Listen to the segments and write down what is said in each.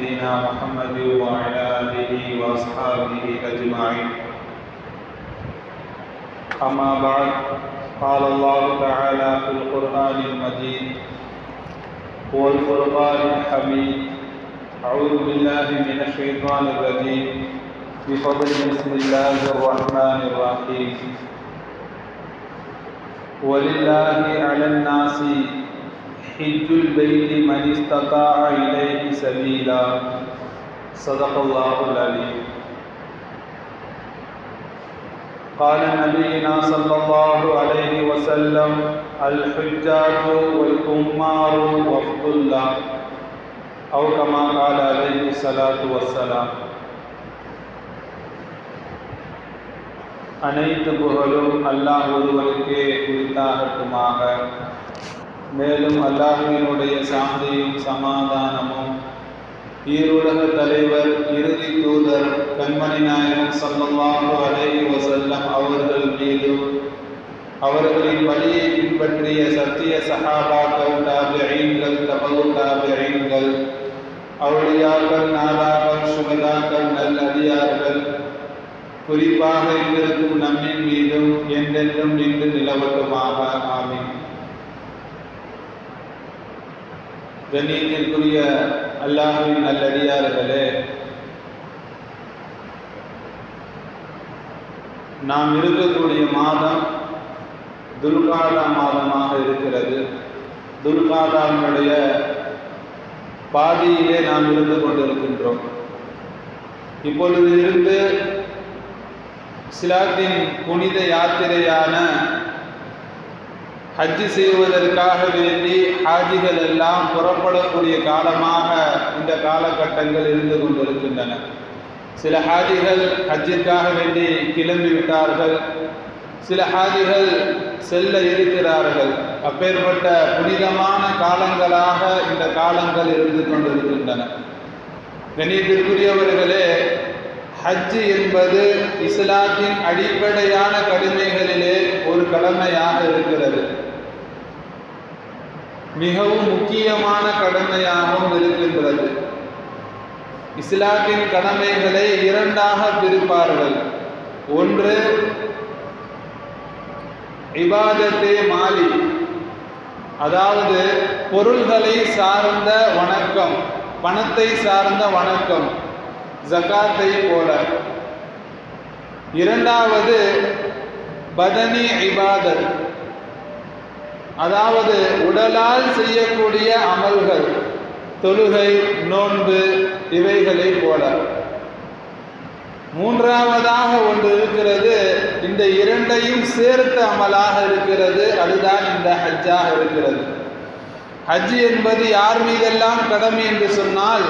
سيدنا محمد وعلى آله وأصحابه أجمعين. أما بعد، قال الله تعالى في القرآن المجيد والفرقان الحميد: أعوذ بالله من الشيطان الرجيم، بفضل بسم الله الرحمن الرحيم. ولله على الناس حج البيت من استطاع إليه سبيلا. صدق الله العليم. قال نبينا صلى الله عليه وسلم: الحجاج والعمار وفد الله، أو كما قال عليه الصلاة والسلام. அனைத்து புகழும் அல்லாஹ் ஒருவருக்கே உரித்தாகட்டுமாக. மேலும் அல்லாஹ்வினுடைய சாந்தியும் சமாதானமும் ஈருலக தலைவர் இறுதி தூதர் கண்மணி நாயகம் ஸல்லல்லாஹு அலைஹி வஸல்லம் அவர்கள் மீதும், அவர்களின் வழியை பின்பற்றிய சத்திய சஹாபாக்கள், தாபிஈன்கள், தபவு தாபிஈன்கள், அவுலியாக்கள், நாதாக்கள், சுஹதாக்கள், நல்லடியார்கள், குறிப்பாக இங்கிருக்கும் நம்மின் மீதும் என்றென்றும் நின்று நிலவட்டுமாக. ஆமீன். கண்ணியத்திற்குரிய அல்லாஹ்வின் நல்லடியார்களே, நாம் இருக்கக்கூடிய மாதம் துல்காதா மாதமாக இருக்கிறது. துல்காதாவினுடைய பாதியிலே நாம் இருந்து கொண்டிருக்கின்றோம். இப்பொழுது இருந்து இஸ்லாத்தின் புனித யாத்திரையான ஹஜ் செய்வதற்காக வேண்டி ஹாஜிகள் எல்லாம் புறப்படக்கூடிய காலமாக இந்த காலகட்டங்கள் இருந்து கொண்டிருக்கின்றன. சில ஹாஜிகள் ஹஜ்ஜிற்காக வேண்டி கிளம்பிவிட்டார்கள், சில ஹாஜிகள் செல்ல இருக்கிறார்கள். அப்பேற்பட்ட புனிதமான காலங்களாக இந்த காலங்கள் இருந்து கொண்டிருக்கின்றன. கண்ணியத்திற்குரியவர்களே, ஹஜ் என்பது இஸ்லாத்தின் அடிப்படையான கடமைகளிலே ஒரு கடமையாக இருக்கிறது. மிகவும் முக்கியமான கடமையாகவும் இருக்கின்றது. இஸ்லாத்தின் கடமைகளை இரண்டாக பிரிப்பார்கள். ஒன்று இபாதத்தே மாலி, அதாவது பொருள்களை சார்ந்த வணக்கம், பணத்தை சார்ந்த வணக்கம், ஜகாத்தை போல. இரண்டாவது பதனி இபாதத், அதாவது உடலால் செய்யக்கூடிய அமல்கள், தொழுகை, நோன்பு, இவைகளை போல. மூன்றாவதாக ஒன்று இருக்கிறது, இந்த இரண்டையும் சேர்த்த அமலாக இருக்கிறது. அதுதான் இந்த ஹஜ்ஜாக இருக்கிறது. ஹஜ் என்பது யார் மீதெல்லாம் கடமை என்று சொன்னால்,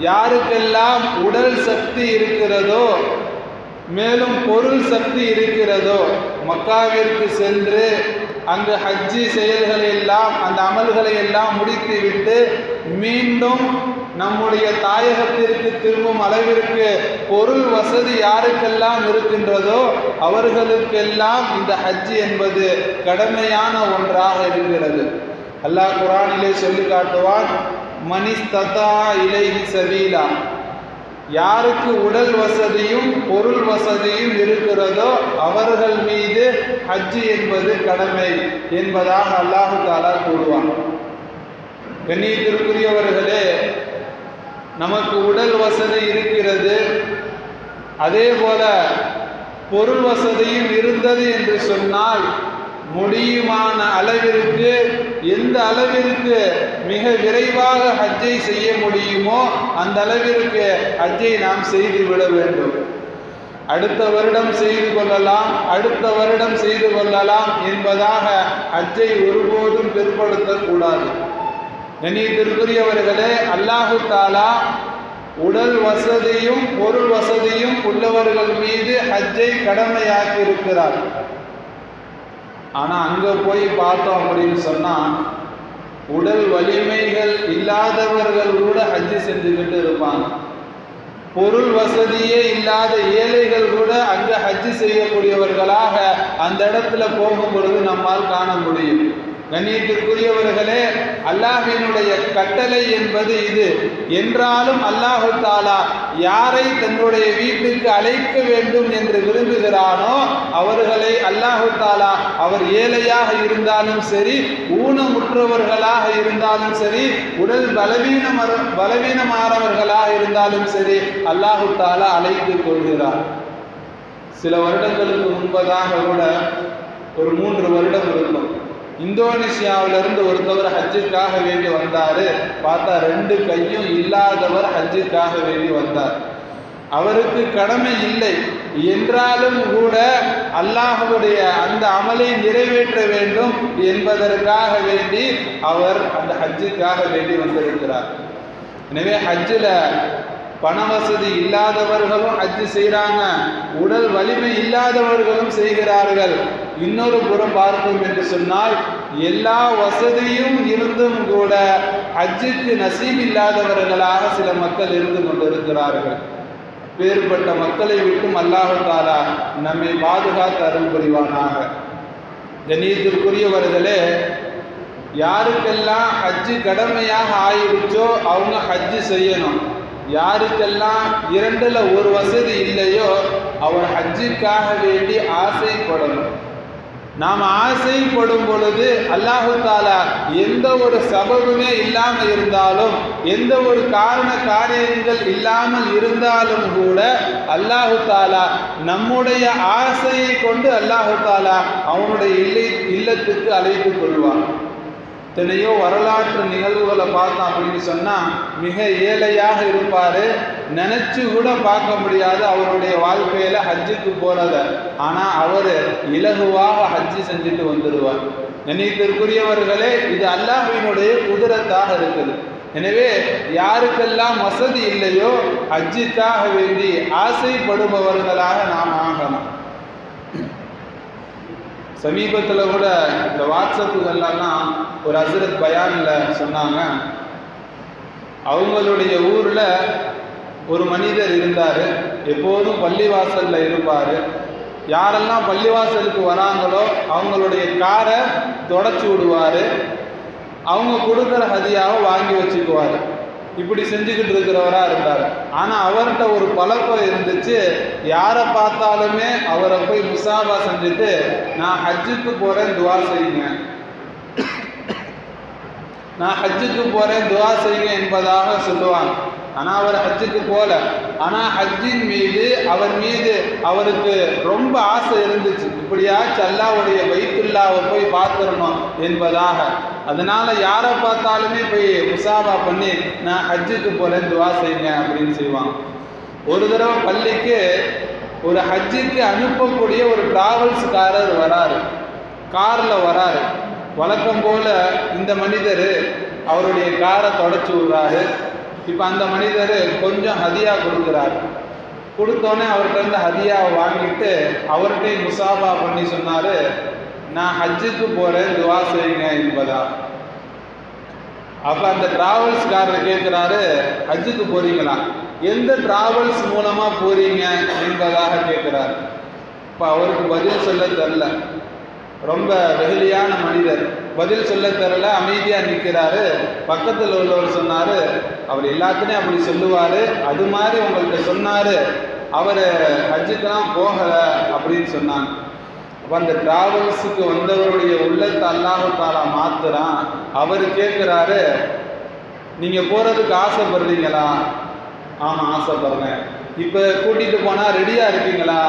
யாருக்கெல்லாம் உடல் சக்தி இருக்கிறதோ, மேலும் பொருள் சக்தி இருக்கிறதோ, மக்காவிற்கு சென்று அங்கு ஹஜ்ஜி செயல்களை எல்லாம், அந்த அமல்களை எல்லாம் முடித்துவிட்டு மீண்டும் நம்முடைய தாயகத்திற்கு திரும்பும் அளவிற்கு பொருள் வசதி யாருக்கெல்லாம் இருக்கின்றதோ அவர்களுக்கெல்லாம் இந்த ஹஜ் என்பது கடமையான ஒன்றாக இருக்கிறது. அல்லாஹ் குர்ஆனிலே சொல்லி காட்டுவான்: மனிஸ்ததா இலைஹி சபீலா, யாருக்கு உடல் வசதியும் பொருள் வசதியும் இருக்கிறதோ அவர்கள் மீது ஹஜ் என்பது கடமை என்பதாக அல்லாஹ் தஆலா கூறுவான். கண்ணியத்திற்குரியவர்களே, நமக்கு உடல் வசதி இருக்கிறது, அதே போல பொருள் வசதியும் இருந்தது என்று சொன்னால், முடியுமான அளவிற்கு, எந்த அளவிற்கு மிக விரைவாக ஹஜ்ஜை செய்ய முடியுமோ அந்த அளவிற்கு ஹஜ்ஜை நாம் செய்துவிட வேண்டும். அடுத்த வருடம் செய்து கொள்ளலாம், அடுத்த வருடம் செய்து கொள்ளலாம் என்பதாக ஹஜ்ஜை ஒருபோதும் பிற்படுத்தக்கூடாது. கண்ணியத்திற்குரியவர்களே, அல்லாஹு தஆலா உடல் வசதியும் பொருள் வசதியும் உள்ளவர்கள் மீது ஹஜ்ஜை கடமையாக்கி இருக்கிறார். ஆனால் அங்கே போய் பார்த்தோம் அப்படின்னு சொன்னால், உடல் வலிமைகள் இல்லாதவர்கள் கூட ஹஜ்ஜு செஞ்சுக்கிட்டு இருப்பாங்க. பொருள் வசதியே இல்லாத ஏழைகள் கூட அங்கே ஹஜ்ஜு செய்யக்கூடியவர்களாக அந்த இடத்துல போகும் பொழுது நம்மால் காண முடியும். கண்ணியத்திற்குரியவர்களே, அல்லாஹ்வினுடைய கட்டளை என்பது இது. என்றாலும் அல்லாஹு தாலா யாரை தன்னுடைய வீட்டுக்கு அழைக்க வேண்டும் என்று விரும்புகிறானோ அவர்களை அல்லாஹு தாலா அவர் ஏழையாக இருந்தாலும் சரி, ஊனமுற்றவர்களாக இருந்தாலும் சரி, உடல் பலவீனமானவர்களாக இருந்தாலும் சரி, அல்லாஹு தாலா அழைத்துக் கொள்கிறார். சில வருடங்களுக்கு முன்பதாக கூட, ஒரு 3 வருடம் இருக்கும், இந்தோனேசியாவிலிருந்து ஒருத்தவர் ஹஜ்ஜுக்காக வேண்டி வந்தார். பார்த்தா 2 கையும் இல்லாதவர் ஹஜ்ஜுக்காக வேண்டி வந்தார். அவருக்கு கடமை இல்லை என்றாலும் கூட அல்லாஹ்வுடைய அந்த அமலை நிறைவேற்ற வேண்டும் என்பதற்காக வேண்டி அவர் அந்த ஹஜ்ஜுக்காக வேண்டி வந்திருக்கிறார். எனவே ஹஜ்ஜில் பண வசதி இல்லாதவர்களும் ஹஜ்ஜு செய்கிறாங்க, உடல் வலிமை இல்லாதவர்களும் செய்கிறார்கள். இன்னொரு புறம் பார்த்தோம் என்று சொன்னால், எல்லா வசதியும் இருந்தும் கூட ஹஜ்ஜுக்கு நசீப் இல்லாதவர்களாக சில மக்கள் இருந்து கொண்டிருக்கிறார்கள். வேறுபட்ட மக்களை விட்டும் அல்லாஹ் தஆலா நம்மை பாதுகாத்து அருள் புரிவானாக. கண்ணியத்திற்குரியவர்களே, யாருக்கெல்லாம் ஹஜ்ஜு கடமையாக ஆயிடுச்சோ அவங்க ஹஜ்ஜு செய்யணும். யாருக்கெல்லாம் 2ல் 1 வசதி இல்லையோ அவர் ஹஜ்ஜுக்காக வேண்டி ஆசைப்படணும். நாம் ஆசைப்படும் பொழுது அல்லாஹு தாலா எந்த ஒரு சபபுமே இல்லாமல் இருந்தாலும், எந்த ஒரு காரியங்கள் இல்லாமல் இருந்தாலும் கூட அல்லாஹு தாலா நம்முடைய ஆசையை கொண்டு அல்லாஹு தாலா அவனுடைய இல்லத்துக்கு அழைத்து கொள்வான். எத்தனையோ வரலாற்று நிகழ்வுகளை பார்த்தோம் அப்படின்னு சொன்னால், மிக ஏழையாக இருப்பார், நினச்சி கூட பார்க்க முடியாது அவருடைய வாழ்க்கையில் ஹஜ்ஜுக்கு போகிறத. ஆனால் அவர் இலகுவாக ஹஜ்ஜு செஞ்சுட்டு வந்துடுவார். கண்ணியத்திற்குரியவர்களே, இது அல்லாஹ்வினுடைய குதிரத்தாக இருக்குது. எனவே யாருக்கெல்லாம் வசதி இல்லையோ ஹஜ்ஜுக்காக வேண்டி ஆசைப்படுபவர்களாக நாம் ஆகலாம். சமீபத்தில் கூட இந்த வாட்ஸ்அப்புகள்லாம் ஒரு ஹஸ்ரத் பயானில் சொன்னாங்க, அவங்களுடைய ஊரில் ஒரு மனிதர் இருந்தார். எப்போதும் பள்ளிவாசலில் இருப்பார். யாரெல்லாம் பள்ளிவாசலுக்கு வராங்களோ அவங்களுடைய காரை தொடச்சி விடுவார். அவங்க கொடுக்குற ஹதியாவை வாங்கி வச்சுக்குவார். இப்படி செஞ்சுக்கிட்டு இருக்கிறவராக இருந்தார். ஆனால் அவர்கிட்ட ஒரு பழக்கம் இருந்துச்சு, யாரை பார்த்தாலுமே அவரை போய் முசாபா செஞ்சுட்டு, நான் ஹஜ்ஜுக்கு போகிறேன் துவா செய்யுங்க, நான் ஹஜ்ஜுக்கு போகிறேன் துவா செய்யுங்க என்பதாக சொல்லுவாங்க. ஆனால் அவர் ஹஜ்ஜுக்கு போகல. ஆனால் ஹஜ்ஜின் மீது அவருக்கு ரொம்ப ஆசை இருந்துச்சு, இப்படியாச்சும் அல்லாஹ்வுடைய பைத்துல்லாவை போய் பார்த்துடணும் என்பதாக. அதனால் யாரை பார்த்தாலுமே போய் முசாபா பண்ணி நான் ஹஜ்ஜுக்கு போகிறேன் துவா செய்யுங்க அப்படின்னு செய்வாங்க. ஒரு தடவை பள்ளிக்கு ஒரு ஹஜ்ஜுக்கு அனுப்பக்கூடிய ஒரு டிராவல்ஸ்காரர் வராரு, காரில் வராரு. வழக்கம் போல் இந்த மனிதர் அவருடைய காரை தொடச்சி விடுறாரு. இப்போ அந்த மனிதர் கொஞ்சம் ஹதியா கொடுக்குறாரு. கொடுத்தோன்னே அவர்கிட்ட இருந்து ஹதியாவை வாங்கிட்டு அவர்கிட்ட முசாபா பண்ணி சொன்னார், நான் ஹஜ்ஜுக்கு போகிறேன் துவா செய்யுங்க என்பதா. அப்போ அந்த டிராவல்ஸ்காரர் கேட்குறாரு, ஹஜ்ஜுக்கு போகிறீங்களா, எந்த டிராவல்ஸ் மூலமாக போகிறீங்க என்பதாக கேட்குறாரு. இப்போ அவருக்கு பதில் சொல்ல தெரில. ரொம்ப வெகுளியான மனிதர், பதில் சொல்ல தெரில, அமைதியாக நிற்கிறாரு. பக்கத்தில் உள்ளவர் சொன்னார், அவர் எல்லாத்துலேயும் அப்படி சொல்லுவார், அது மாதிரி உங்கள்கிட்ட சொன்னார், அவர் ஹஜ்ஜுக்கெல்லாம் போகலை அப்படின்னு சொன்னாங்க. அப்போ அந்த டிராவல்ஸுக்கு வந்தவருடைய உள்ளத்தை அல்லாஹ் தஆலா மாத்துறான். அவர் கேட்குறாரு, நீங்கள் போகிறதுக்கு ஆசைப்படுறீங்களா? ஆமாம் ஆசைப்படுறேன். இப்போ கூட்டிகிட்டு போனால் ரெடியாக இருக்கீங்களா?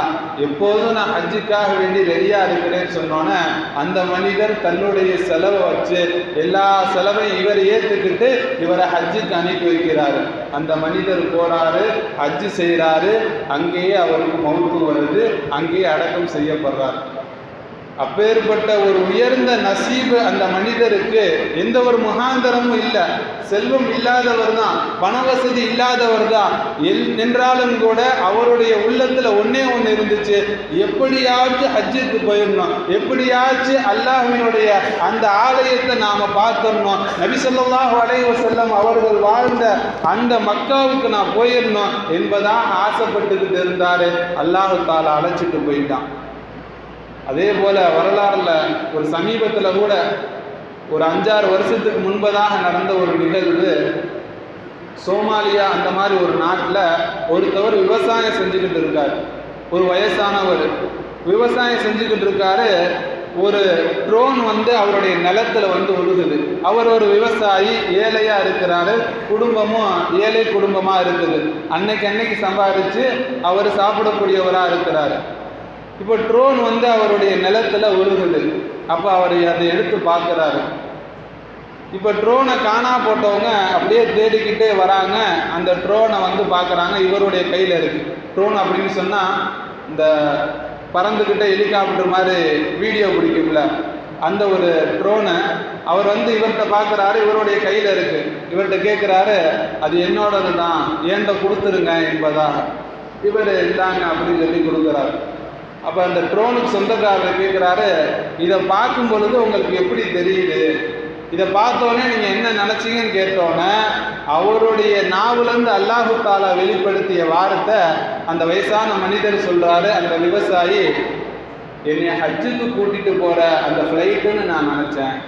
எப்போதும் நான் ஹஜ்ஜுக்காக வேண்டி ரெடியாக இருக்கிறேன்னு சொன்னோன்னே அந்த மனிதர் தன்னுடைய செலவை வச்சு எல்லா செலவையும் இவர் ஏற்றுக்கிட்டு இவரை ஹஜ்ஜுக்கு அனுப்பி வைக்கிறாரு. அந்த மனிதர் போகிறாரு, ஹஜ்ஜு செய்கிறாரு. அங்கேயே அவருக்கு மௌத்து வருது, அங்கேயே அடக்கம் செய்யப்படுறார். அப்பேற்பட்ட ஒரு உயர்ந்த நசீபு அந்த மனிதருக்கு. எந்த ஒரு முகாந்தரமும் இல்லை, செல்வம் இல்லாதவர் தான், பண வசதி இல்லாதவர் தான் என்றாலும் கூட அவருடைய உள்ளத்தில் ஒன்றே ஒன்று இருந்துச்சு, எப்படியாச்சும் ஹஜ்ஜுக்கு போயிடணும், எப்படியாச்சும் அல்லாஹ்வினுடைய அந்த ஆலயத்தை நாம் பார்த்துடணும், நபி ஸல்லல்லாஹு அலைஹி வஸல்லம் அவர்கள் வாழ்ந்த அந்த மக்காவுக்கு நான் போயிடணும் என்பதாக ஆசைப்பட்டுக்கிட்டு இருந்தார். அல்லாஹ் தஆலா அழைச்சிட்டு போயிட்டான். அதே போல் வரலாறுல ஒரு சமீபத்தில் கூட ஒரு 5-6 வருஷத்துக்கு முன்பதாக நடந்த ஒரு நிகழ்வு. சோமாலியா அந்த மாதிரி ஒரு நாட்டில் ஒருத்தவர் விவசாயம் செஞ்சுக்கிட்டு இருக்கார். ஒரு வயசானவர் விவசாயம் செஞ்சுக்கிட்டு இருக்காரு. ஒரு ட்ரோன் அவருடைய நிலத்துல விழுகுது. அவர் ஒரு விவசாயி, ஏழையா இருக்கிறாரு, குடும்பமும் ஏழை குடும்பமா இருக்குது. அன்னைக்கு சம்பாதிச்சு அவர் சாப்பிடக்கூடியவரா இருக்கிறாரு. இப்போ ட்ரோன் அவருடைய நிலத்துல விழுகுது. அப்போ அவர் அதை எடுத்து பார்க்குறாரு. இப்போ ட்ரோனை காணா போட்டவங்க அப்படியே தேடிக்கிட்டே வராங்க. அந்த ட்ரோனை பார்க்குறாங்க, இவருடைய கையில் இருக்கு. ட்ரோன் அப்படின்னு சொன்னால் இந்த பறந்துக்கிட்ட ஹெலிகாப்டர் மாதிரி வீடியோ பிடிக்கும்ல, அந்த ஒரு ட்ரோனை அவர் இவர்கிட்ட பார்க்குறாரு, இவருடைய கையில் இருக்கு. இவர்கிட்ட கேட்குறாரு, அது என்னோடது தான், ஏன்ட்ட கொடுத்துருங்க என்பதாக. இவர் இல்லாங்க அப்படின்னு சொல்லி கொடுக்குறாரு. அப்போ அந்த ட்ரோனுக்கு சொந்தக்காரர் கேட்குறாரு, இதை பார்க்கும் பொழுது உங்களுக்கு எப்படி தெரியுது, இதை பார்த்தோன்னே நீங்கள் என்ன நினச்சிங்கன்னு கேட்டோன்னே அவருடைய நாவிலேருந்து அல்லாஹு தாலா வெளிப்படுத்திய வார்த்தை அந்த வயசான மனிதர் சொல்கிறாரு, அந்த விவசாயி, என்னைய ஹஜ்ஜுக்கு கூட்டிகிட்டு போகிற அந்த ஃப்ளைட்டுன்னு நான் நினச்சேன்,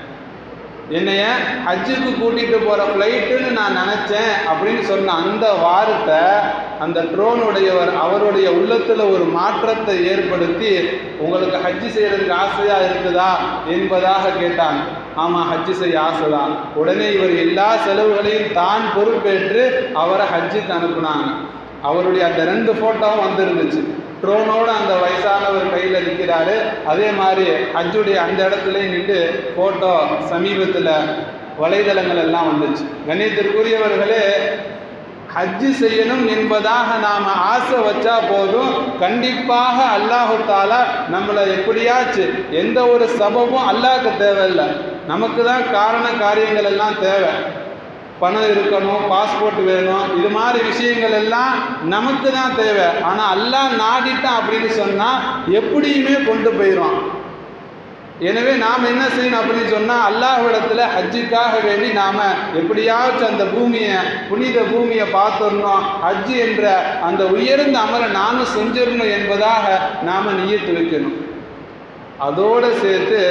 என்னைய ஹஜ்ஜுக்கு கூட்டிகிட்டு போகிற ஃப்ளைட்டுன்னு நான் நினச்சேன் அப்படின்னு சொன்ன அந்த வார்த்தை அந்த ட்ரோனுடையவர் அவருடைய உள்ளத்தில் ஒரு மாற்றத்தை ஏற்படுத்தி, உங்களுக்கு ஹஜ்ஜு செய்கிறதுக்கு ஆசையாக இருக்குதா என்பதாக கேட்டாங்க. ஆமாம், ஹஜ்ஜு செய்ய ஆசைதான். உடனே இவர் எல்லா செலவுகளையும் தான் பொறுப்பேற்று அவரை ஹஜ்ஜுக்கு அனுப்புனாங்க. அவருடைய அந்த 2 ஃபோட்டோவும் வந்துருந்துச்சு. ட்ரோனோடு அந்த வயசானவர் கையில் இருக்கிறாரு. அதே மாதிரி ஹஜ்ஜுடைய அந்த இடத்துல நின்று ஃபோட்டோ சமீபத்தில் வலைதளங்கள் எல்லாம் வந்துச்சு. கண்ணியத்திற்குரியவர்களே, ஹஜ்ஜு செய்யணும் என்பதாக நாம் ஆசை வச்சா போதும், கண்டிப்பாக அல்லாஹு தாலா நம்மளை எப்படியாச்சும் எந்த ஒரு சபபும் அல்லாஹ்க்கு தேவையில்லை, நமக்கு தான் காரண காரியங்கள் எல்லாம் தேவை. பணம் இருக்கணும், பாஸ்போர்ட் வேணும், இது மாதிரி விஷயங்கள் எல்லாம் நமக்கு தான் தேவை. ஆனால் அல்லாஹ் நாடிட்டான் அப்படின்னு சொன்னால் எப்படியுமே கொண்டு போயிடும். எனவே நாம் என்ன செய்யணும் அப்படின்னு சொன்னால், அல்லாஹ்விடத்தில் ஹஜ்ஜுக்காக வேண்டி நாம் எப்படியாச்சும் அந்த பூமியை, புனித பூமியை பார்த்துடணும், ஹஜ்ஜு என்ற அந்த உயர்ந்த அமலை நானும் செஞ்சிடணும் என்பதாக நாம் நியத்து வைக்கணும். அதோடு சேர்த்து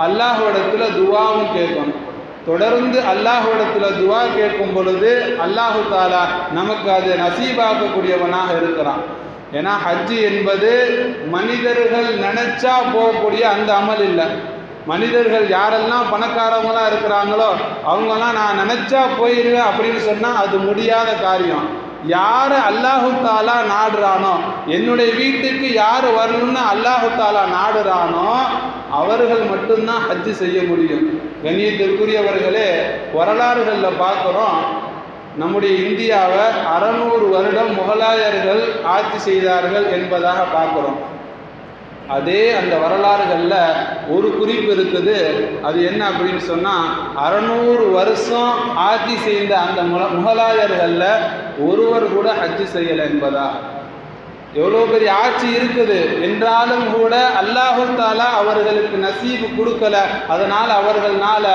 அல்லாஹ்விடத்தில் துவாவும் கேட்கணும். தொடர்ந்து அல்லாஹ்விடத்தில் துவா கேட்கும் பொழுது அல்லாஹு தாலா நமக்கு அது நசீபாக்கக்கூடியவனாக இருக்கிறான். ஏன்னா ஹஜ்ஜு என்பது மனிதர்கள் நினைச்சா போகக்கூடிய அந்த அமல் இல்லை. மனிதர்கள் யாரெல்லாம் பணக்காரவங்களாம் இருக்கிறாங்களோ அவங்கெல்லாம் நான் நினைச்சா போயிடுவேன் அப்படின்னு சொன்னால் அது முடியாத காரியம். யார் அல்லாஹு தாலா நாடுறானோ, என்னுடைய வீட்டுக்கு யார் வரணும்னு அல்லாஹு தாலா நாடுறானோ அவர்கள் மட்டும்தான் ஹஜ்ஜு செய்ய முடியும். கண்ணியத்திற்குரியவர்களே, வரலாறுகளில் பார்க்குறோம், நம்முடைய இந்தியாவை 600 வருடம் முகலாயர்கள் ஆட்சி செய்தார்கள் என்பதாக பார்க்குறோம். அதே அந்த வரலாறுகளில் ஒரு குறிப்பு இருக்குது. அது என்ன அப்படின்னு சொன்னால், 600 வருஷம் ஆட்சி செய்த அந்த முகலாயர்களில் ஒருவர் கூட ஹஜ்ஜு செய்யலை என்பதா. எவ்வளோ பெரிய ஆட்சி இருக்குது என்றாலும் கூட அல்லாஹு தாலா அவர்களுக்கு நசீபு கொடுக்கல. அதனால் அவர்களால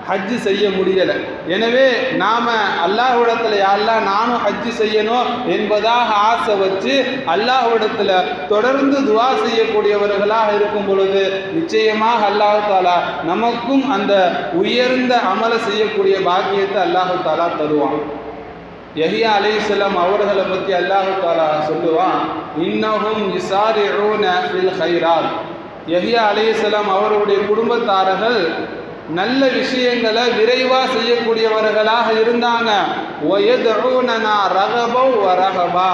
ஹஜ்ஜு செய்ய முடியலை. எனவே நாம் அல்லாஹ்விடத்தில் யாரெல்லாம் நானும் ஹஜ்ஜு செய்யணும் என்பதாக ஆசை வச்சு அல்லாஹ்விடத்தில் தொடர்ந்து துவா செய்யக்கூடியவர்களாக இருக்கும் பொழுது நிச்சயமாக அல்லாஹு தாலா நமக்கும் அந்த உயர்ந்த அமலை செய்யக்கூடிய பாக்கியத்தை அல்லாஹு தாலா தருவான். யஹ்யா அலைஹிஸ்ஸலாம் அவர்களை பற்றி அல்லாஹு தாலா சொல்லுவான், இன்னஹும் யுஸாரிஊன ஃபில் கைராத். யஹ்யா அலைஹிஸ்ஸலாம் அவருடைய குடும்பத்தார்கள் நல்ல விஷயங்களை விரைவாக செய்யக்கூடியவர்களாக இருந்தாங்க. வயதுஊனனா ரகபவ் வரஹபா.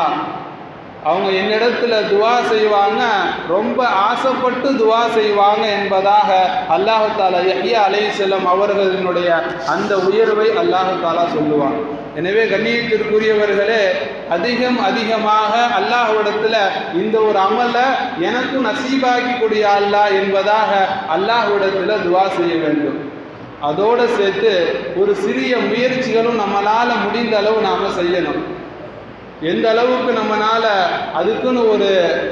அவங்க என்னிடத்துல துவா செய்வாங்க, ரொம்ப ஆசைப்பட்டு துவா செய்வாங்க என்பதாக அல்லாஹு தாலா யஹ்யா அலைஹிஸ்ஸலாம் அவர்களினுடைய அந்த உயர்வை அல்லாஹு தாலா சொல்லுவாங்க. எனவே கண்ணியத்திற்குரியவர்களே, அதிகமாக அல்லாஹ்விடத்தில் இந்த ஒரு அமலை எனக்கும் நசீபாக்கி கூடிய அல்லாஹ் என்பதாக அல்லாஹ்விடத்தில் துவா செய்ய வேண்டும். அதோடு சேர்த்து ஒரு சிறிய முயற்சிகளும் நம்மளால் முடிந்த அளவு நாம் செய்யணும். எந்த அளவுக்கு நம்மளால் அதுக்குன்னு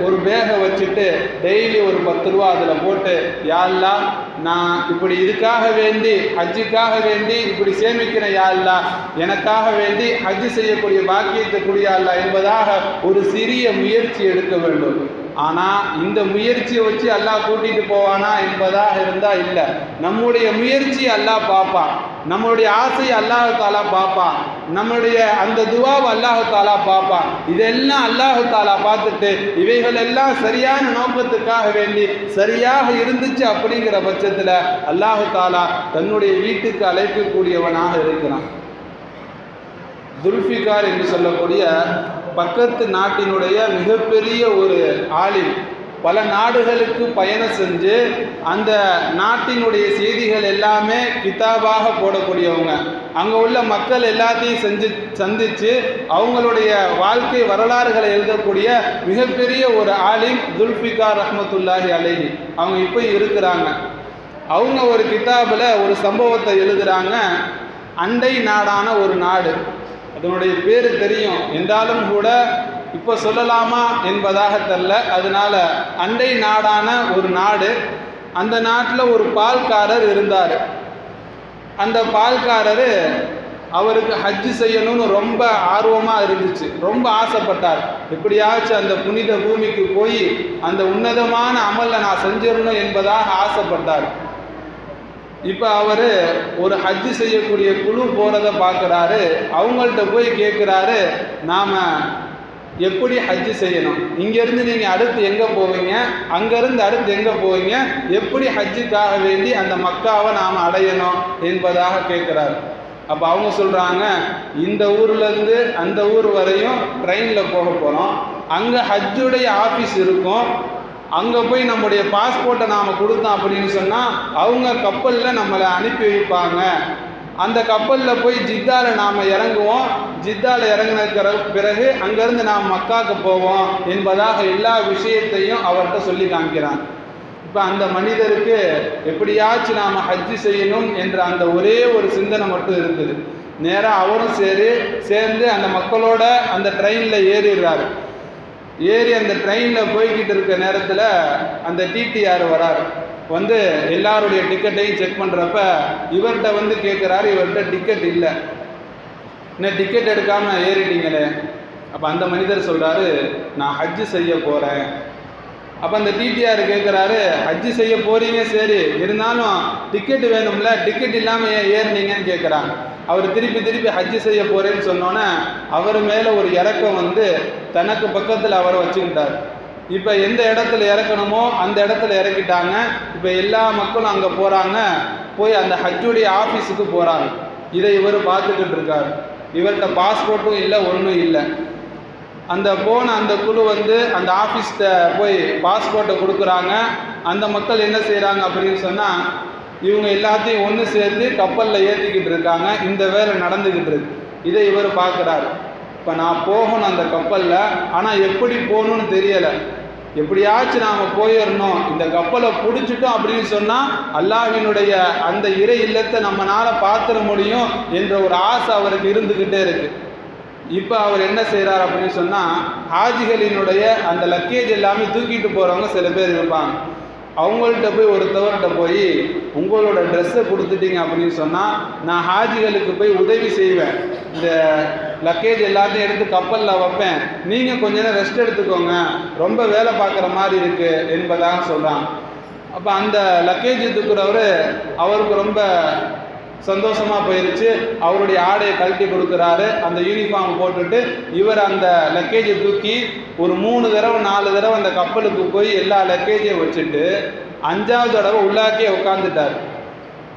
ஒரு பேகை வச்சுட்டு டெய்லி ஒரு 10 ரூபா அதில் போட்டு, யா அல்லாஹ் நான் இப்படி இதுக்காக வேண்டி ஹஜ்ஜுக்காக வேண்டி இப்படி சேமிக்கிறேன், யா அல்லாஹ் எனக்காக வேண்டி ஹஜ்ஜு செய்யக்கூடிய பாக்கியத்தை கூடிய அல்லாஹ் என்பதாக ஒரு சிறிய முயற்சி எடுக்க வேண்டும். ஆனால் இந்த முயற்சியை வச்சு அல்லாஹ் கூட்டிகிட்டு போவானா என்பதாக இருந்தால் இல்லை. நம்முடைய முயற்சி அல்லாஹ் பார்ப்பான், நம்மளுடைய ஆசையை அல்லாஹ் தாலா பார்ப்பான், நம்மளுடைய அந்த துவாவை அல்லாஹ் தாலா பார்ப்பான். இதெல்லாம் அல்லாஹ் தாலா பார்த்துட்டு இவைகள் எல்லாம் சரியான நோக்கத்துக்காக வேண்டி சரியாக இருந்துச்சு அப்படிங்கிற பட்சத்தில் அல்லாஹ் தாலா தன்னுடைய வீட்டுக்கு அழைக்கக்கூடியவனாக இருக்கிறான். துல்ஃபிகார் என்று சொல்லக்கூடிய பக்கத்து நாட்டினுடைய மிகப்பெரிய ஒரு ஆலிம், பல நாடுகளுக்கு பயணம் செஞ்சு அந்த நாட்டினுடைய செய்திகள் எல்லாமே கிதாபாக போடக்கூடியவங்க, அங்கே உள்ள மக்கள் எல்லாத்தையும் சந்தித்து அவங்களுடைய வாழ்க்கை வரலாறுகளை எழுதக்கூடிய மிகப்பெரிய ஒரு ஆலிம் துல்ஃபிகார் ரஹ்மத்துல்லாஹி அலைஹி. அவங்க இப்போ இருக்கிறாங்க. அவங்க ஒரு கிதாபில் ஒரு சம்பவத்தை எழுதுகிறாங்க. அண்டை நாடான ஒரு நாடு, அதனுடைய பேர் தெரியும் என்றாலும் கூட இப்போ சொல்லலாமா என்பதாக தெரியல. அதனால அண்டை நாடான ஒரு நாடு, அந்த நாட்டில் ஒரு பால்காரர் இருந்தார். அந்த பால்காரர் அவருக்கு ஹஜ்ஜு செய்யணும்னு ரொம்ப ஆர்வமாக இருந்துச்சு, ரொம்ப ஆசைப்பட்டார். எப்படியாச்சும் அந்த புனித பூமிக்கு போய் அந்த உன்னதமான அமலை நான் செஞ்சிடணும் என்பதாக ஆசைப்பட்டார். இப்போ அவர் ஒரு ஹஜ்ஜு செய்யக்கூடிய குழு போகிறத பார்க்குறாரு. அவங்கள்ட்ட போய் கேட்குறாரு, நாம் எப்படி ஹஜ்ஜு செய்யணும், இங்கேருந்து நீங்கள் அடுத்து எங்கே போவீங்க, அங்கேருந்து அடுத்து எங்கே போவீங்க, எப்படி ஹஜ்ஜுக்காக வேண்டி அந்த மக்காவை நாம் அடையணும் என்பதாக கேட்குறாரு. அப்போ அவங்க சொல்கிறாங்க, இந்த ஊர்லேருந்து அந்த ஊர் வரையும் ட்ரெயினில் போக போகிறோம், அங்கே ஹஜ்ஜுடைய ஆஃபீஸ் இருக்கும், அங்கே போய் நம்முடைய பாஸ்போர்ட்டை நாம் கொடுத்தோம் அப்படின்னு சொன்னால் அவங்க கப்பலில் நம்மளை அனுப்பி வைப்பாங்க. அந்த கப்பலில் போய் ஜித்தாவில் நாம் இறங்குவோம், ஜித்தாவில் இறங்கின பிறகு அங்கேருந்து நாம் மக்காவுக்கு போவோம் என்பதாக எல்லா விஷயத்தையும் அவர்கிட்ட சொல்லி காமிக்கிறான். இப்போ அந்த மனிதருக்கு எப்படியாச்சும் நாம் ஹஜ்ஜு செய்யணும் என்ற அந்த ஒரே ஒரு சிந்தனை மட்டும் இருக்குது. நேராக அவரும் சேர்ந்து அந்த மக்களோட அந்த ட்ரெயினில் ஏறிடுறாரு. ஏறி அந்த ட்ரெயினில் போய்கிட்டு இருக்க நேரத்தில் அந்த டிடிஆர் வரார். வந்து எல்லாருடைய டிக்கெட்டையும் செக் பண்ணுறப்ப இவர்கிட்ட வந்து கேட்குறாரு, இவர்கிட்ட டிக்கெட் இல்லை, இன்னும் டிக்கெட் எடுக்காமல் ஏறிட்டீங்களே. அப்போ அந்த மனிதர் சொல்கிறாரு, நான் ஹஜ்ஜு செய்ய போகிறேன். அப்போ அந்த டிடிஆர் கேட்குறாரு, ஹஜ்ஜு செய்ய போகிறீங்க சரி, இருந்தாலும் டிக்கெட் வேணும்ல, டிக்கெட் இல்லாமல் ஏன் ஏறினீங்கன்னு கேட்குறாங்க. அவர் திருப்பி ஹஜ்ஜு செய்ய போகிறேன்னு சொன்னோன்னே அவர் மேலே ஒரு இறக்கம் வந்து தனக்கு பக்கத்தில் அவரை வச்சுக்கிட்டார். இப்போ எந்த இடத்துல இறக்கணுமோ அந்த இடத்துல இறக்கிட்டாங்க. இப்போ எல்லா மக்களும் அங்கே போகிறாங்க, போய் அந்த ஹஜ்ஜுடைய ஆஃபீஸுக்கு போகிறாங்க. இதை இவர் பார்த்துக்கிட்டு இருக்கார். இவர்கிட்ட பாஸ்போர்ட்டும் இல்லை, ஒன்றும் இல்லை. அந்த போன அந்த குழு வந்து அந்த ஆஃபீஸ்கிட்ட போய் பாஸ்போர்ட்டை கொடுக்குறாங்க. அந்த மக்கள் என்ன செய்கிறாங்க அப்படின்னு சொன்னால், இவங்க எல்லாத்தையும் ஒன்று சேர்த்து கப்பலில் ஏற்றிக்கிட்டு இருக்காங்க. இந்த வேலை நடந்துக்கிட்டு இருக்கு. இதை இவர் பார்க்குறாரு. இப்போ நான் போகணும் அந்த கப்பலில், ஆனால் எப்படி போகணும்னு தெரியலை, எப்படியாச்சும் நாம் போயிடணும், இந்த கப்பலை பிடிச்சிட்டோம் அப்படின்னு சொன்னால் அல்லாஹ்வினுடைய அந்த இறை இல்லத்தை நம்மளால் பார்த்துட முடியும் என்ற ஒரு ஆசை அவருக்கு இருந்துக்கிட்டே இருக்குது. இப்போ அவர் என்ன செய்கிறார் அப்படின்னு சொன்னால், ஹாஜிகளினுடைய அந்த லக்கேஜ் எல்லாமே தூக்கிட்டு போகிறவங்க சில பேர் இருப்பாங்க. அவங்கள்ட்ட போய் ஒருத்தவர்கிட்ட போய் உங்களோட ட்ரெஸ்ஸை கொடுத்துட்டீங்க அப்படின்னு சொன்னால் நான் ஹாஜிகளுக்கு போய் உதவி செய்வேன், இந்த லக்கேஜ் எல்லாத்தையும் எடுத்து கப்பலில் வைப்பேன், நீங்கள் கொஞ்ச நேரம் ரெஸ்ட் எடுத்துக்கோங்க, ரொம்ப வேலை பார்க்குற மாதிரி இருக்குது என்பதாக சொல்கிறாங்க. அப்போ அந்த லக்கேஜ் தூக்குறவர் அவருக்கு ரொம்ப சந்தோஷமாக போயிடுச்சு. அவருடைய ஆடையை கழட்டி கொடுக்குறாரு. அந்த யூனிஃபார்ம் போட்டுட்டு இவர் அந்த லக்கேஜை தூக்கி ஒரு 3 தடவை 4 தடவை அந்த கப்பலுக்கு போய் எல்லா லக்கேஜையும் வச்சுட்டு 5ஆவது தடவை உள்ளாக்கே உட்காந்துட்டார்.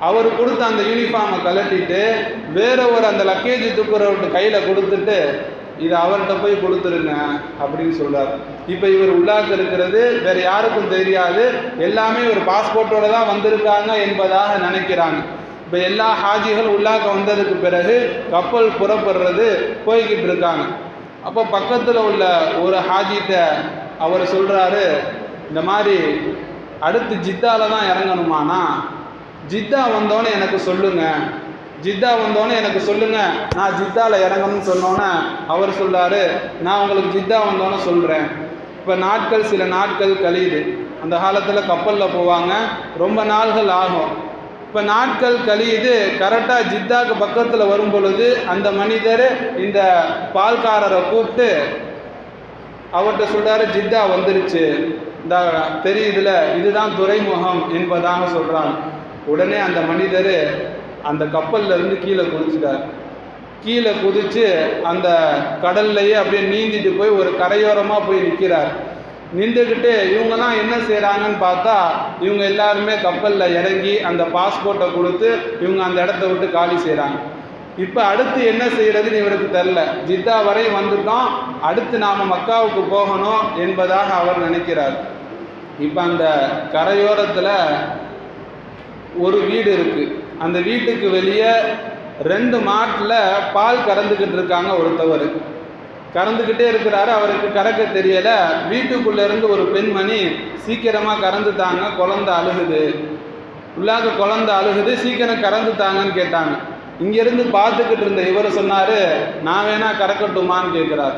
அவர் கொடுத்த அந்த யூனிஃபார்மை கழட்டிட்டு வேற ஒரு அந்த லக்கேஜ் தூக்குறவர்கிட்ட கையில் கொடுத்துட்டு இதை அவர்கிட்ட போய் கொடுத்துருங்க அப்படின்னு சொல்கிறார். இப்போ இவர் உள்ளாக்க இருக்கிறது வேறு யாருக்கும் தெரியாது, எல்லாமே ஒரு பாஸ்போர்ட்டோடு தான் வந்திருக்காங்க என்பதாக நினைக்கிறாங்க. இப்போ எல்லா ஹாஜிகள் உள்ளாக்க வந்ததுக்கு பிறகு கப்பல் புறப்படுறது போய்கிட்டு இருக்காங்க. அப்போ பக்கத்தில் உள்ள ஒரு ஹாஜிகிட்ட அவர் சொல்கிறாரு, இந்த மாதிரி அடுத்து ஜித்தாவில் தான் இறங்கணுமாண்ணா, ஜித்தா வந்தோன்னே எனக்கு சொல்லுங்கள், ஜித்தா வந்தோன்னே எனக்கு சொல்லுங்கள், நான் ஜித்தாவில் இறங்கணும்னு சொன்னோன்னே அவர் சொல்கிறாரு, நான் உங்களுக்கு ஜித்தா வந்தோன்னே சொல்கிறேன். இப்போ சில நாட்கள் கழியுது. அந்த காலத்தில் கப்பலில் போவாங்க, ரொம்ப நாள்கள் ஆகும். இப்போ நாட்கள் கழியுது. கரெக்டாக ஜித்தாக்கு பக்கத்தில் வரும் பொழுது அந்த மனிதர் இந்த பால்காரரை கூப்பிட்டு, அவர்கிட்ட சொல்கிறாரு, ஜித்தா வந்துருச்சு, இந்த தெரியுதுல, இதுதான் துறைமுகம் என்பதாக சொல்கிறாங்க. உடனே அந்த மனிதர் அந்த கப்பல்ல இருந்து கீழே குதிச்சிட்டார். கீழே குதிச்சு அந்த கடல்லையே அப்படியே நீந்திட்டு போய் ஒரு கரையோரமாக போய் நிற்கிறார். நின்றுக்கிட்டு இவங்கெல்லாம் என்ன செய்கிறாங்கன்னு பார்த்தா, இவங்க எல்லாருமே கப்பலில் இறங்கி அந்த பாஸ்போர்ட்டை கொடுத்து இவங்க அந்த இடத்த விட்டு காலி செய்கிறாங்க. இப்போ அடுத்து என்ன செய்கிறதுன்னு இவருக்கு தெரில. ஜித்தா வரை வந்துட்டோம், அடுத்து நாம் மக்காவுக்கு போகணும் என்பதாக அவர் நினைக்கிறார். இப்போ அந்த கரையோரத்தில் ஒரு வீடு இருக்குது. அந்த வீட்டுக்கு வெளியே 2 மாட்டில் பால் கறந்துக்கிட்டு இருக்காங்க. ஒருத்தவர் கறந்துக்கிட்டே இருக்கிறாரு, அவருக்கு கறக்க தெரியலை. வீட்டுக்குள்ளேருந்து ஒரு பெண்மணி, சீக்கிரமாக கறந்துட்டாங்க, குழந்தை அழுகுது, உள்ளாக குழந்தை அழுகுது, சீக்கிரம் கறந்துட்டாங்கன்னு கேட்டாங்க. இங்கேருந்து பார்த்துக்கிட்டு இருந்த இவர் சொன்னார், நான் வேணா கறக்கட்டுமான்னு கேட்குறாரு.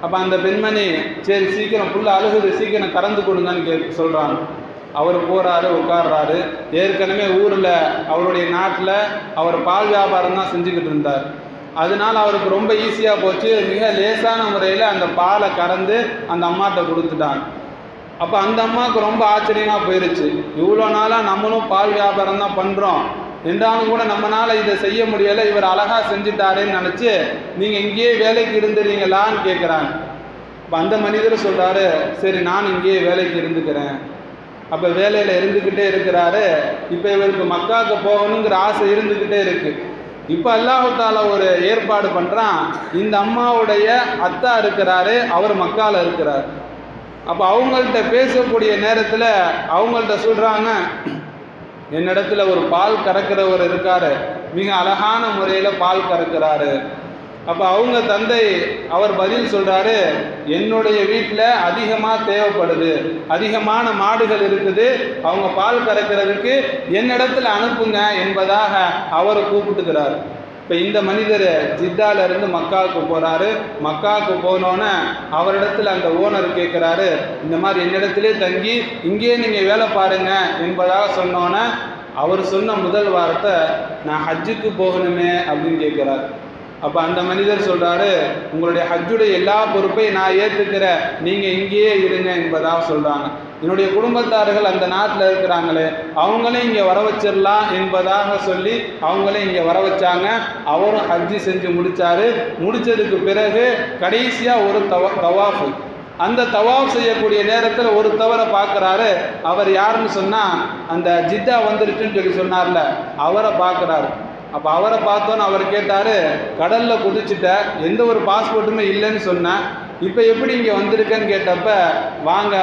அப்போ அந்த பெண்மணி, சரி சீக்கிரம் புள்ள அழுகுது, சீக்கிரம் கறந்து கொடுங்கன்னு சொல்கிறாங்க. அவர் போகிறாரு, உட்கார்றாரு. ஏற்கனவே ஊரில் அவருடைய நாட்டில் அவர் பால் வியாபாரம் தான் செஞ்சுக்கிட்டு இருந்தார். அதனால் அவருக்கு ரொம்ப ஈஸியாக போச்சு. மிக லேசான முறையில் அந்த பாலை கறந்து அந்த அம்மாட்ட கொடுத்துட்டாங்க. அப்போ அந்த அம்மாவுக்கு ரொம்ப ஆச்சரியமாக போயிடுச்சு. இவ்வளோ நாளாக நம்மளும் பால் வியாபாரம் தான் பண்ணுறோம், என்றாலும் கூட நம்மளால் இதை செய்ய முடியலை, இவர் அழகாக செஞ்சுட்டாரேன்னு நினச்சி நீங்கள் இங்கேயே வேலைக்கு இருந்துறீங்களான்னு கேட்குறாங்க. இப்போ அந்த மனிதர் சொல்கிறாரு, சரி நான் இங்கேயே வேலைக்கு இருந்துக்கிறேன். அப்போ வேலையில் இருந்துக்கிட்டே இருக்கிறாரு. இப்போ இவருக்கு மக்காவுக்கு போகணுங்கிற ஆசை இருந்துக்கிட்டே இருக்குது. இப்போ அல்லாஹ் தஆலா ஒரு ஏற்பாடு பண்ணுறான். இந்த அம்மாவுடைய அத்தா இருக்கிறாரு, அவர் மக்காவில் இருக்கிறார். அப்போ அவங்கள்ட்ட பேசக்கூடிய நேரத்தில் அவங்கள்ட்ட சொல்கிறாங்க, என்னிடத்துல ஒரு பால் கறக்கிறவர் இருக்கார், மிக அழகான முறையில் பால் கறக்கிறாரு. அப்போ அவங்க தந்தை அவர் பதில் சொல்கிறாரு, என்னுடைய வீட்டில் அதிகமாக தேவைப்படுது, அதிகமான மாடுகள் இருக்குது, அவங்க பால் கறக்கிறதுக்கு என்னிடத்துல அனுப்புங்க என்பதாக அவரை கூப்பிட்டுக்கிறார். இப்போ இந்த மனிதர் ஜித்தாலேருந்து மக்காவுக்கு போகிறாரு. மக்காவுக்கு போனோன்னே அவரிடத்துல அந்த ஓனர் கேட்குறாரு, இந்த மாதிரி என்னிடத்துலே தங்கி இங்கேயே நீங்கள் வேலை பாருங்க என்பதாக சொன்னோன்னே அவர் சொன்ன முதல் வார்த்தை, நான் ஹஜ்ஜுக்கு போகணுமே அப்படின்னு கேட்குறாரு. அப்போ அந்த மனிதர் சொல்கிறாரு, உங்களுடைய ஹஜ்ஜுடைய எல்லா பொறுப்பையும் நான் ஏற்றுக்கிறேன், நீங்கள் இங்கேயே இருங்க என்பதாக சொல்கிறாங்க. என்னுடைய குடும்பத்தார்கள் அந்த நாட்டில் இருக்கிறாங்களே, அவங்களையும் இங்கே வர வச்சிடலாம் என்பதாக சொல்லி அவங்களையும் இங்கே வர வச்சாங்க. அவரும் ஹஜ்ஜி செஞ்சு முடித்தார். முடித்ததுக்கு பிறகு கடைசியாக ஒரு தவாஃபு, அந்த தவாஃப் செய்யக்கூடிய நேரத்தில் ஒரு தவறை பார்க்குறாரு. அவர் யாருன்னு சொன்னால், அந்த ஜித்தா வந்துருச்சுன்னு சொல்லி சொன்னார்ல, அவரை பார்க்குறாரு. அப்போ அவரை பார்த்தோன்னு அவர் கேட்டார், கடலில் குதிச்சுட்ட, எந்த ஒரு பாஸ்போர்ட்டுமே இல்லைன்னு சொன்னேன், இப்போ எப்படி இங்கே வந்திருக்கேன்னு கேட்டப்ப, வாங்க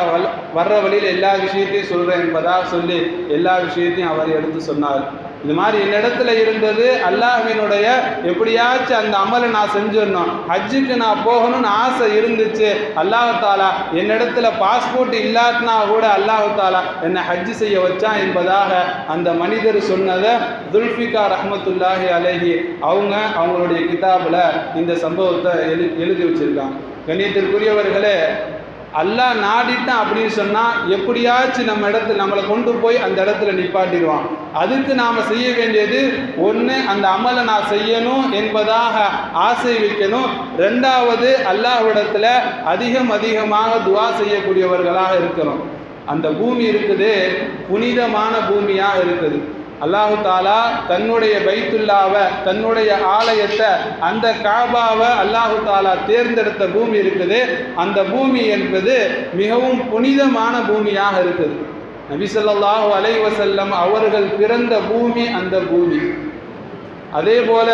வர்ற வழியில் எல்லா விஷயத்தையும் சொல்கிறேன் என்பதாக சொல்லி எல்லா விஷயத்தையும் அவர் எடுத்து சொன்னார். இது மாதிரி என்னிடத்துல இருந்தது அல்லாஹ்வினுடைய எப்படியாச்சும் அந்த அமலை நான் செஞ்சிடணும், ஹஜ்ஜுக்கு நான் போகணும்னு ஆசை இருந்துச்சு. அல்லாஹ் தாலா என்னிடத்துல பாஸ்போர்ட் இல்லாட்டினா கூட அல்லாஹ் தாலா என்னை ஹஜ்ஜு செய்ய வச்சான் என்பதாக அந்த மனிதர் சொன்னதை துல்ஃபிகார் ரஹ்மத்துல்லாஹி அலைஹி அவங்களுடைய கிதாபில் இந்த சம்பவத்தை எழுதி வச்சிருக்காங்க. கண்ணியத்திற்குரியவர்களே, அல்லாஹ் நாடிட்டான் அப்படின்னு சொன்னால் எப்படியாச்சும் நம்மளை கொண்டு போய் அந்த இடத்துல நிப்பாட்டிடுவான். அதுக்கு நாம் செய்ய வேண்டியது, ஒன்று அந்த அமலை நான் செய்யணும் என்பதாக ஆசை வைக்கணும். 2வது அல்லாஹ்விடத்தில் அதிகமாக துஆ செய்யக்கூடியவர்களாக இருக்கணும். அந்த பூமி இருக்குது, புனிதமான பூமியாக இருக்குது. அல்லாஹு தாலா தன்னுடைய பைத்துல்லாவை, தன்னுடைய ஆலயத்தை, அந்த காபாவை அல்லாஹு தாலா தேர்ந்தெடுத்த பூமி இருக்குது. அந்த பூமி என்பது மிகவும் புனிதமான பூமியாக இருக்குது. நபி ஸல்லல்லாஹு அலைஹி வஸல்லம் அவர்கள் பிறந்த பூமி அந்த பூமி. அதே போல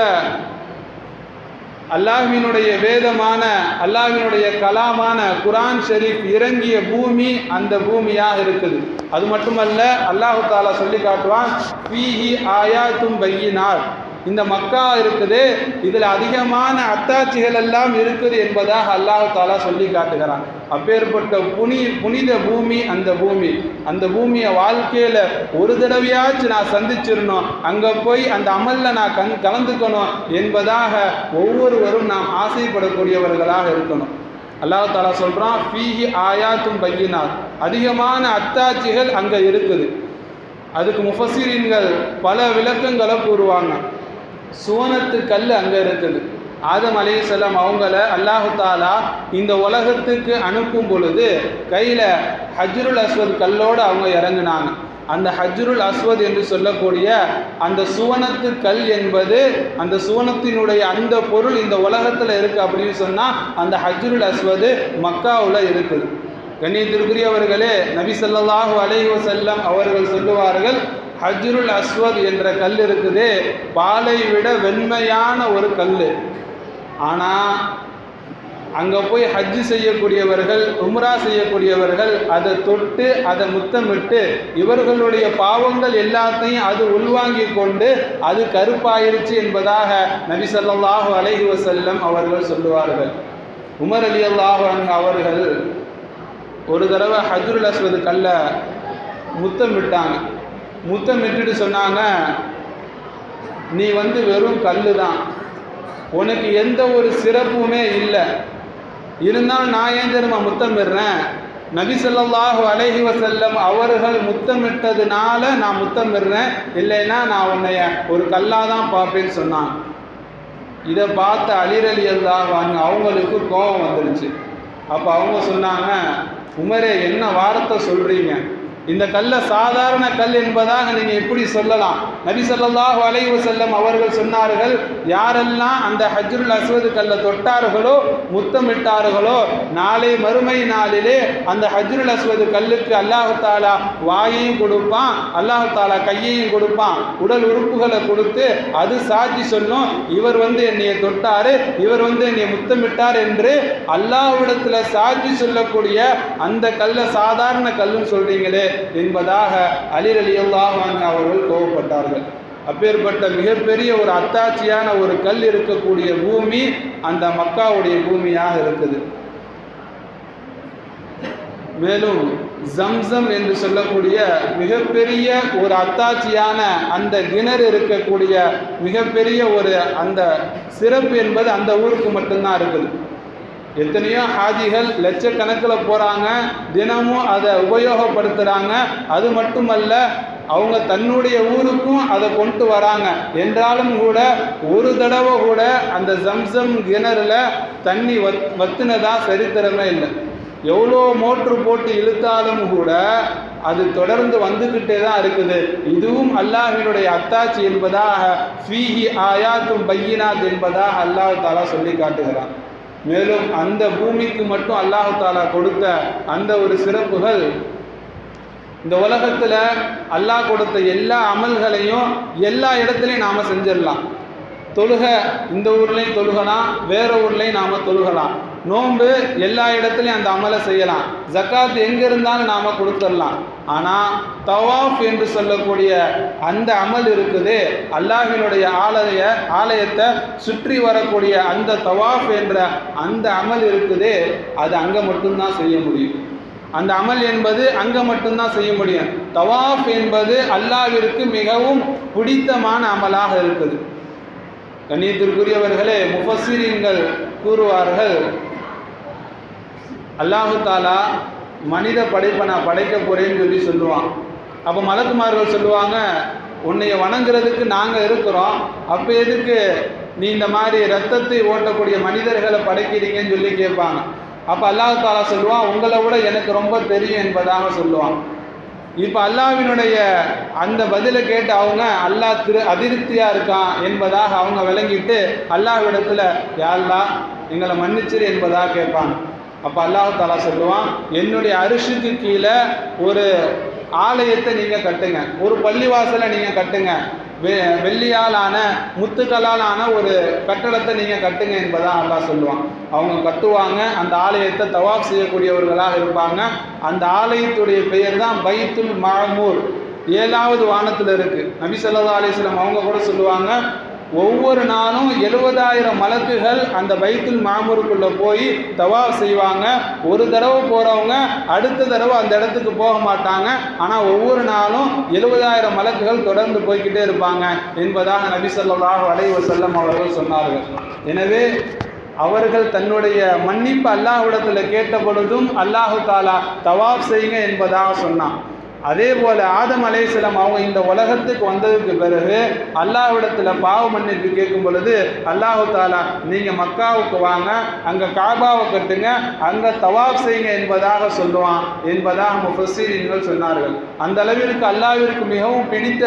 அல்லாஹ்வினுடைய வேதமான, அல்லாஹ்வினுடைய கலாமான குர்ஆன் ஷரீஃப் இறங்கிய பூமி அந்த பூமியாக இருக்குது. அது மட்டுமல்ல, அல்லாஹு தாலா சொல்லி காட்டுவான், ஃபீஹி ஆயாத்தும் பையினாத், இந்த மக்கா இருக்குது, இதில் அதிகமான அத்தாட்சிகள் எல்லாம் இருக்குது என்பதாக அல்லாஹ் தாலா சொல்லி காட்டுகிறான். அப்பேற்பட்ட புனித பூமி அந்த பூமி. அந்த பூமியை வாழ்க்கையில் ஒரு தடவையாச்சும் நான் சந்திச்சிடணும், அங்கே போய் அந்த அமலில் நான் கலந்துக்கணும் என்பதாக ஒவ்வொருவரும் நாம் ஆசைப்படக்கூடியவர்களாக இருக்கணும். அல்லாஹ் தாலா சொல்கிறான், ஃபீஹி ஆயாத்தும் பையினாத், அதிகமான அத்தாட்சிகள் அங்கே இருக்குது. அதுக்கு முஃபஸ்ஸிரீன்கள் பல விளக்கங்களை கூறுவாங்க. சுவனத்து கல் அங்கே இருக்குது. ஆதம் அலைஹிஸ்ஸலாம் அவங்கள அல்லாஹு தாலா இந்த உலகத்துக்கு அனுப்பும் பொழுது கையில் ஹஜ்ருல் அஸ்வத் கல்லோடு அவங்க இறங்குனாங்க. அந்த ஹஜ்ருல் அஸ்வத் என்று சொல்லக்கூடிய அந்த சுவனத்து கல் என்பது, அந்த சுவனத்தினுடைய அந்த பொருள் இந்த உலகத்தில் இருக்குது அப்படின்னு சொன்னால் அந்த ஹஜ்ருல் அஸ்வது மக்காவில் இருக்குது. கண்ணியத்திற்குரியவர்களே, நபி ஸல்லல்லாஹு அலைஹி வஸல்லம் அவர்கள் சொல்லுவார்கள், ஹஜ்ருல் அஸ்வத் என்ற கல் இருக்குது பாலை விட வெண்மையான ஒரு கல். ஆனால் அங்கே போய் ஹஜ்ஜு செய்யக்கூடியவர்கள், உம்ரா செய்யக்கூடியவர்கள் அதை தொட்டு அதை முத்தமிட்டு இவர்களுடைய பாவங்கள் எல்லாத்தையும் அது உள்வாங்கி கொண்டு அது கருப்பாயிருச்சு என்பதாக நபி ஸல்லல்லாஹு அலைஹி வஸல்லம் அவர்கள் சொல்லுவார்கள். உமர் ரலியல்லாஹு அன்ஹு அவர்கள் ஒரு தடவை ஹஜ்ருல் அஸ்வத் கல்ல முத்தமிட்டாங்க. முத்தமிட்டுட்டு சொன்னாங்க, நீ வெறும் கல் தான், உனக்கு எந்த ஒரு சிறப்புமே இல்லை, இருந்தாலும் நான் ஏன் தெரியுமா முத்தமிடுறேன், நபி ஸல்லல்லாஹு அலைஹி வஸல்லம் அவர்கள் முத்தமிட்டதுனால நான் முத்தமிடுறேன், இல்லைன்னா நான் உன்னைய ஒரு கல்லாக தான் பார்ப்பேன்னு சொன்னான். இதை பார்த்த அலி ரலியல்லாஹு அன்ஹு அவங்களுக்கு கோபம் வந்துருச்சு. அப்போ அவங்க சொன்னாங்க, உமரே என்ன வார்த்தை சொல்கிறீங்க, இந்த கல்லை சாதாரண கல் என்பதாக நீங்கள் எப்படி சொல்லலாம்? நபி ஸல்லல்லாஹு அலைஹி வஸல்லம் அவர்கள் சொன்னார்கள், யாரெல்லாம் அந்த ஹஜ்ருல் அஸ்வத் கல்லை தொட்டார்களோ முத்தமிட்டார்களோ நாளை மறுமை நாளிலே அந்த ஹஜ்ருல் அஸ்வத் கல்லுக்கு அல்லாஹு தாலா வாயையும் கொடுப்பான், அல்லாஹு தாலா கையையும் கொடுப்பான், உடல் உறுப்புகளை கொடுத்து அது சாட்சி சொல்லும், இவர் என்னைய தொட்டாரு, இவர் என்னைய முத்தமிட்டார் என்று அல்லாஹ்விடத்தில் சாட்சி சொல்லக்கூடிய அந்த கல்லை சாதாரண கல்லுன்னு சொல்றீங்களே என்பதாக அலி ரலியல்லாஹு அன்ஹு அவர்கள் கோபப்பட்டார்கள். அப்பேற்பட்ட மிகப்பெரிய ஒரு அத்தாட்சியான ஒரு கல் இருக்கக்கூடிய பூமி அந்த மக்காவுடைய பூமியாக இருக்குது. மேலும் ஜம்சம் என்று சொல்லக்கூடிய மிகப்பெரிய ஒரு அத்தாட்சியான அந்த கிணறு இருக்கக்கூடிய மிகப்பெரிய ஒரு அந்த சிறப்பு என்பது அந்த ஊருக்கு மட்டும்தான் இருக்குது. எத்தனையோ ஹாஜிகள் லட்சக்கணக்கில் போகிறாங்க, தினமும் அதை உபயோகப்படுத்துகிறாங்க. அது மட்டுமல்ல, அவங்க தன்னுடைய ஊருக்கும் அதை கொண்டு வராங்க. என்றாலும் கூட ஒரு தடவை கூட அந்த ஜம்சம் கிணறுல தண்ணி வத்துனதா சரித்திரமே இல்லை. எவ்வளோ மோட்ரு போட்டு இழுத்தாலும் கூட அது தொடர்ந்து வந்துக்கிட்டே தான் இருக்குது. இதுவும் அல்லாஹ்வினுடைய அத்தாட்சி என்பதாக ஃபீஹி ஆயாத்தும் பையினாத் என்பதாக அல்லாஹ் தாலா சொல்லி காட்டுகிறான். மேலும் அந்த பூமிக்கு மட்டும் அல்லாஹ் தாலா கொடுத்த அந்த ஒரு சிறப்புகள், இந்த உலகத்தில் அல்லாஹ் கொடுத்த எல்லா அமல்களையும் எல்லா இடத்துலையும் நாம் செஞ்சிடலாம். தொழுக இந்த ஊர்லேயும் தொழுகலாம், வேறு ஊர்லேயும் நாம் தொழுகலாம். நோன்பு எல்லா இடத்துலையும் அந்த அமலை செய்யலாம். ஜக்காத் எங்கே இருந்தாலும் நாம் கொடுத்துடலாம். ஆனால் தவாஃப் என்று சொல்லக்கூடிய அந்த அமல் இருக்குது, அல்லாஹ்வினுடைய ஆலயத்தை சுற்றி வரக்கூடிய அந்த தவாஃப் என்ற அந்த அமல் இருக்குது, அது அங்கே மட்டும்தான் செய்ய முடியும். அந்த அமல் என்பது அங்கே மட்டும்தான் செய்ய முடியும். தவாஃப் என்பது அல்லாஹ்விற்கு மிகவும் பிடித்தமான அமலாக இருக்குது. கண்ணியத்திற்குரியவர்களே, முஃபஸ்ஸிரீன்கள் கூறுவார்கள், அல்லாஹு தாலா மனித படைப்பை நான் படைக்க போகிறேன்னு சொல்லுவான். அப்போ மலக்குமார்கள் சொல்லுவாங்க, உன்னைய வணங்குறதுக்கு நாங்கள் இருக்கிறோம், அப்போ எதுக்கு நீ இந்த மாதிரி ரத்தத்தை ஓட்டக்கூடிய மனிதர்களை படைக்கிறீங்கன்னு சொல்லி கேட்பாங்க. அப்போ அல்லாஹு தாலா சொல்லுவான், உங்களை விட எனக்கு ரொம்ப தெரியும் என்பதாக சொல்லுவான். இப்போ அல்லாஹ்வினுடைய அந்த பதிலை கேட்டு அவங்க அல்லாஹ் அதிருப்தியாக இருக்கான் என்பதாக அவங்க விளங்கிட்டு அல்லாஹ்விடத்தில் யா அல்லாஹ் எங்களை மன்னிச்சிரு என்பதாக கேட்பாங்க. அப்போ அல்லாஹ் தாலா சொல்லுவான், என்னுடைய அரிசிக்கு கீழே ஒரு ஆலயத்தை நீங்கள் கட்டுங்க, ஒரு பள்ளிவாசலை நீங்கள் கட்டுங்க, வெள்ளியாலான முத்துக்களாலான ஒரு கட்டடத்தை நீங்கள் கட்டுங்க என்பதாக அல்லாஹ் சொல்லுவான். அவங்க கட்டுவாங்க. அந்த ஆலயத்தை தவாப் செய்யக்கூடியவர்களாக இருப்பாங்க. அந்த ஆலயத்துடைய பெயர் தான் பைத்துல் மாமூர், 7வது வானத்தில் இருக்குது. நபி ஸல்லல்லாஹு அலைஹி வஸல்லம் அவங்க கூட சொல்லுவாங்க, ஒவ்வொரு நாளும் 70,000 மலக்குகள் அந்த பைத்துல் மாமூருக்குள்ளே போய் தவாஃப் செய்வாங்க. ஒரு தடவை போகிறவங்க அடுத்த தடவை அந்த இடத்துக்கு போக மாட்டாங்க. ஆனால் ஒவ்வொரு நாளும் 70,000 மலக்குகள் தொடர்ந்து போய்கிட்டே இருப்பாங்க என்பதாக நபி ஸல்லல்லாஹு அலைஹி வஸல்லம் அவர்கள் சொன்னார்கள். எனவே அவர்கள் தன்னுடைய மன்னிப்பு அல்லாஹ்விடத்தில் கேட்ட பொழுதும் அல்லாஹு தாலா தவாஃப் செய்யுங்க என்பதாக சொன்னான். அதே போல ஆதம் அலைஹிஸ்ஸலாம் அவங்க இந்த உலகத்துக்கு வந்ததுக்கு பிறகு அல்லாஹ்விடத்துல பாவ மன்னிப்பு கேட்கும் பொழுது அல்லாஹு தாலா நீங்க மக்காவுக்கு வாங்க, அங்க காபாவை கட்டுங்க, அங்க தவாப் செய்யுங்க என்பதாக சொல்லுவான் என்பதாக முஃபஸ்ஸிரீன்கள் சொன்னார்கள். அந்த அளவிற்கு அல்லாஹ்விற்கு மிகவும் பிடித்த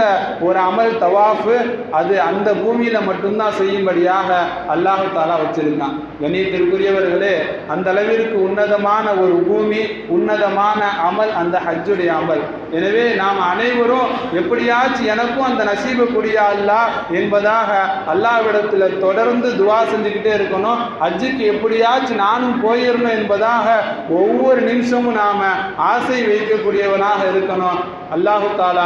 ஒரு அமல் தவாஃபு. அது அந்த பூமியில மட்டும்தான் செய்யும்படியாக அல்லாஹு தாலா வச்சிருக்கான். கண்ணியத்திற்குரியவர்களே, அந்த அளவிற்கு உன்னதமான ஒரு பூமி, உன்னதமான அமல் அந்த ஹஜ்ஜுடைய அமல். எனவே நாம் அனைவரும் எப்படியாச்சும் எனக்கும் அந்த நசீபு குடியா அல்லாஹ் என்பதாக அல்லாஹ்விடத்தில் தொடர்ந்து துவா செஞ்சுக்கிட்டே இருக்கணும். ஹஜ்ஜுக்கு எப்படியாச்சும் நானும் போயிடணும் என்பதாக ஒவ்வொரு நிமிஷமும் நாம் ஆசை வைக்கக்கூடியவனாக இருக்கணும். அல்லாஹு தாலா